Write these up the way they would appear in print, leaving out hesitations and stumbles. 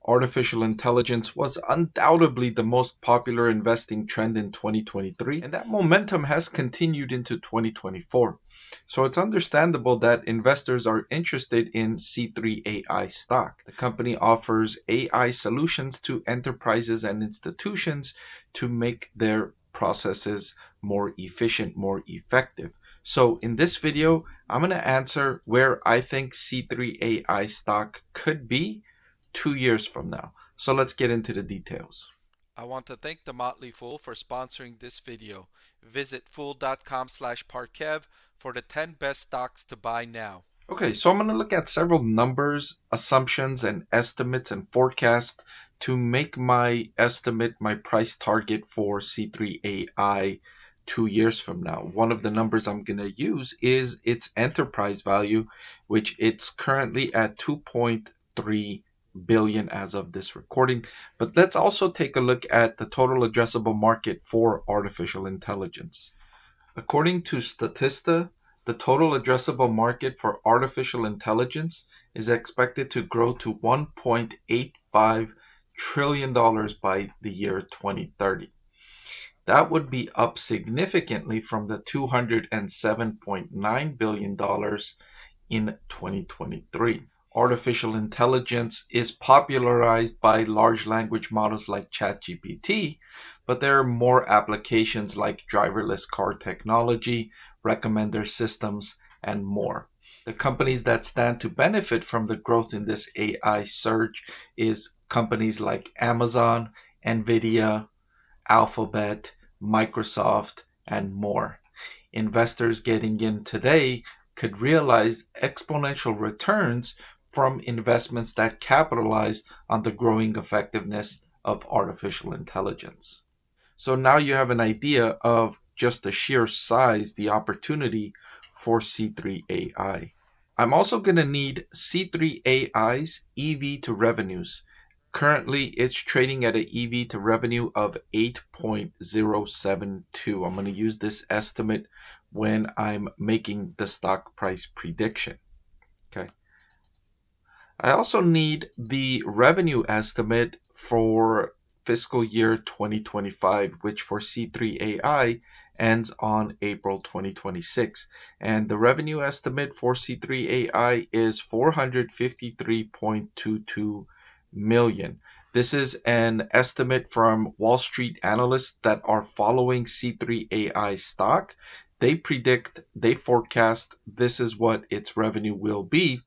Artificial intelligence was undoubtedly the most popular investing trend in 2023, and that momentum has continued into 2024. So it's understandable that investors are interested in C3.ai stock. The company offers AI solutions to enterprises and institutions to make their processes more efficient, more effective. So in this video, I'm going to answer where I think C3.ai stock could be 2 years from now. So let's get into the details. I want to thank the Motley Fool for sponsoring this video. Visit fool.com/Parkev for the 10 best stocks to buy now. Okay, so I'm going to look at several numbers, assumptions, and estimates and forecasts to make my estimate, my price target for C3.ai 2 years from now. One of the numbers I'm going to use is its enterprise value, which it's currently at 2.3 billion as of this recording. But let's also take a look at the total addressable market for artificial intelligence. According to Statista, the total addressable market for artificial intelligence is expected to grow to $1.85 trillion by the year 2030. That would be up significantly from the $207.9 billion in 2023. Artificial intelligence is popularized by large language models like ChatGPT, but there are more applications like driverless car technology, recommender systems, and more. The companies that stand to benefit from the growth in this AI surge is companies like Amazon, Nvidia, Alphabet, Microsoft, and more. Investors getting in today could realize exponential returns from investments that capitalize on the growing effectiveness of artificial intelligence. So now you have an idea of just the sheer size, the opportunity for C3.ai. I'm also going to need C3.ai's EV to revenues. Currently, it's trading at an EV to revenue of 8.072. I'm going to use this estimate when I'm making the stock price prediction. Okay. I also need the revenue estimate for fiscal year 2025, which for C3.ai ends on April 2026. And the revenue estimate for C3.ai is 453.22 million. This is an estimate from Wall Street analysts that are following C3.ai stock. They forecast this is what its revenue will be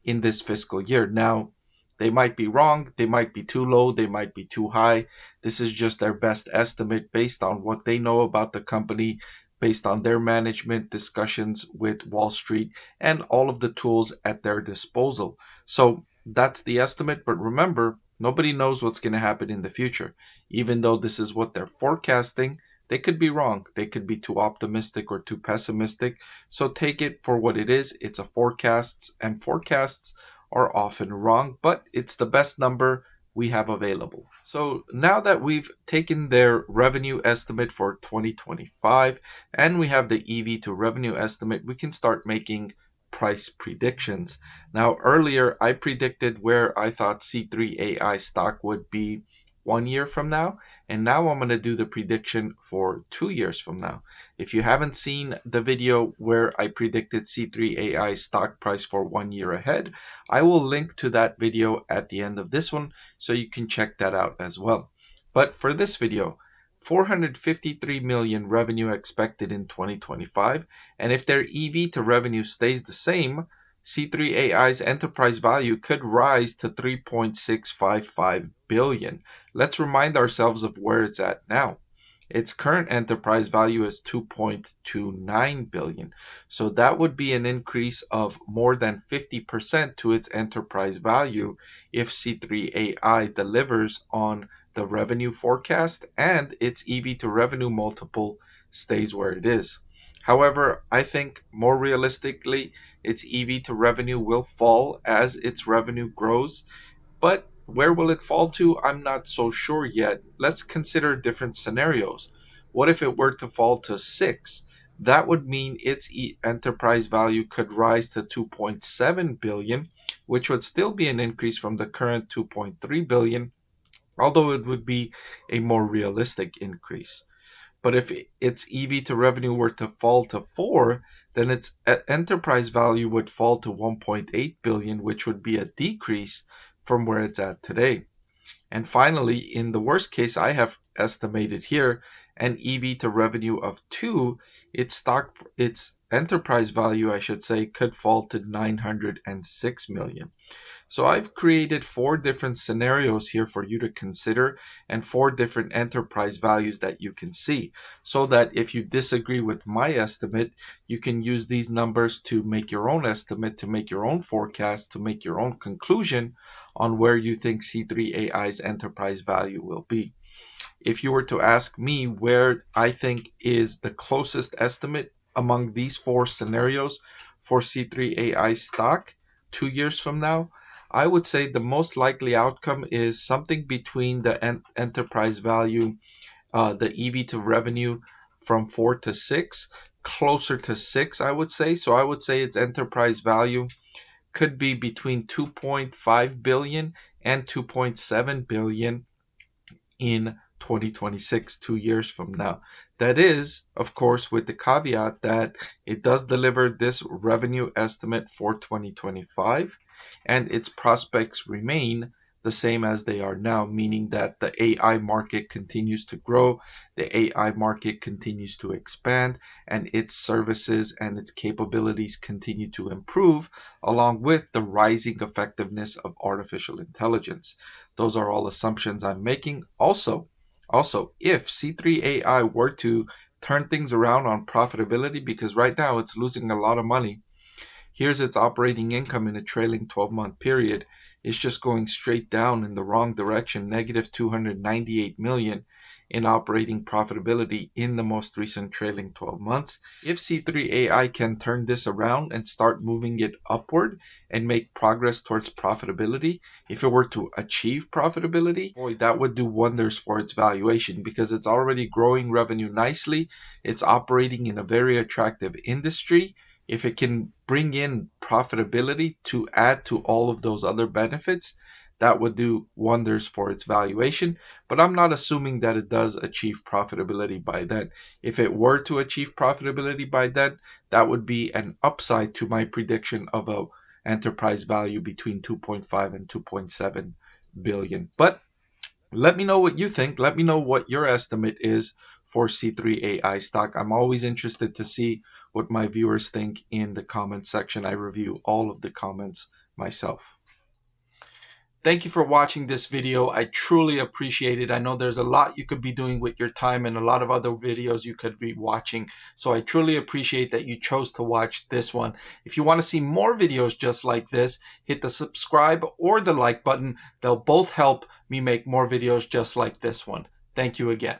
in this fiscal year. Now, they might be wrong, they might be too low, they might be too high. This is just their best estimate based on what they know about the company, based on their management discussions with Wall Street, and all of the tools at their disposal. So that's the estimate, but remember, nobody knows what's going to happen in the future. Even though this is what they're forecasting, they could be wrong. They could be too optimistic or too pessimistic. So take it for what it is. It's a forecast, and forecasts are often wrong, but it's the best number we have available. So now that we've taken their revenue estimate for 2025 and we have the EV to revenue estimate, we can start making price predictions. Now, earlier I predicted where I thought C3.ai stock would be 1 year from now, and now I'm going to do the prediction for 2 years from now. If you haven't seen the video where I predicted C3.ai stock price for 1 year ahead, I will link to that video at the end of this one so you can check that out as well. But for this video, 453 million revenue expected in 2025, and if their EV to revenue stays the same, C3.ai's enterprise value could rise to 3.655 billion. Let's remind ourselves of where it's at now. Its current enterprise value is 2.29 billion. So that would be an increase of more than 50% to its enterprise value if C3.ai delivers on the revenue forecast and its EV to revenue multiple stays where it is. However, I think more realistically, its EV to revenue will fall as its revenue grows. But where will it fall to? I'm not so sure yet. Let's consider different scenarios. What if it were to fall to 6? That would mean its enterprise value could rise to 2.7 billion, which would still be an increase from the current 2.3 billion, although it would be a more realistic increase. But if its EV to revenue were to fall to 4, then its enterprise value would fall to 1.8 billion, which would be a decrease from where it's at today. And finally, in the worst case, I have estimated here an EV to revenue of 2, its enterprise value, I should say, could fall to 906 million. So I've created 4 different scenarios here for you to consider and 4 different enterprise values that you can see, so that if you disagree with my estimate, you can use these numbers to make your own estimate, to make your own forecast, to make your own conclusion on where you think C3.ai's enterprise value will be. If you were to ask me where I think is the closest estimate among these 4 scenarios for C3.ai stock 2 years from now, I would say the most likely outcome is something between the enterprise value, the EV to revenue from 4 to 6, closer to 6, I would say. So I would say its enterprise value could be between 2.5 billion and 2.7 billion in 2026, 2 years from now. That is, of course, with the caveat that it does deliver this revenue estimate for 2025 and its prospects remain the same as they are now, meaning that the AI market continues to grow, the AI market continues to expand, and its services and its capabilities continue to improve, along with the rising effectiveness of artificial intelligence. Those are all assumptions I'm making. Also, if C3.ai were to turn things around on profitability, because right now it's losing a lot of money, here's its operating income in a trailing 12-month period. It's just going straight down in the wrong direction, negative 298 million in operating profitability in the most recent trailing 12 months. If C3.ai can turn this around and start moving it upward and make progress towards profitability, if it were to achieve profitability, boy, that would do wonders for its valuation, because it's already growing revenue nicely. It's operating in a very attractive industry. If it can bring in profitability to add to all of those other benefits, that would do wonders for its valuation. But I'm not assuming that it does achieve profitability by then. If it were to achieve profitability by then, that would be an upside to my prediction of a enterprise value between 2.5 and 2.7 billion. But let me know what you think. Let me know what your estimate is for C3.ai stock. I'm always interested to see what my viewers think in the comment section. I review all of the comments myself. Thank you for watching this video. I truly appreciate it. I know there's a lot you could be doing with your time and a lot of other videos you could be watching. So I truly appreciate that you chose to watch this one. If you want to see more videos just like this, hit the subscribe or the like button. They'll both help me make more videos just like this one. Thank you again.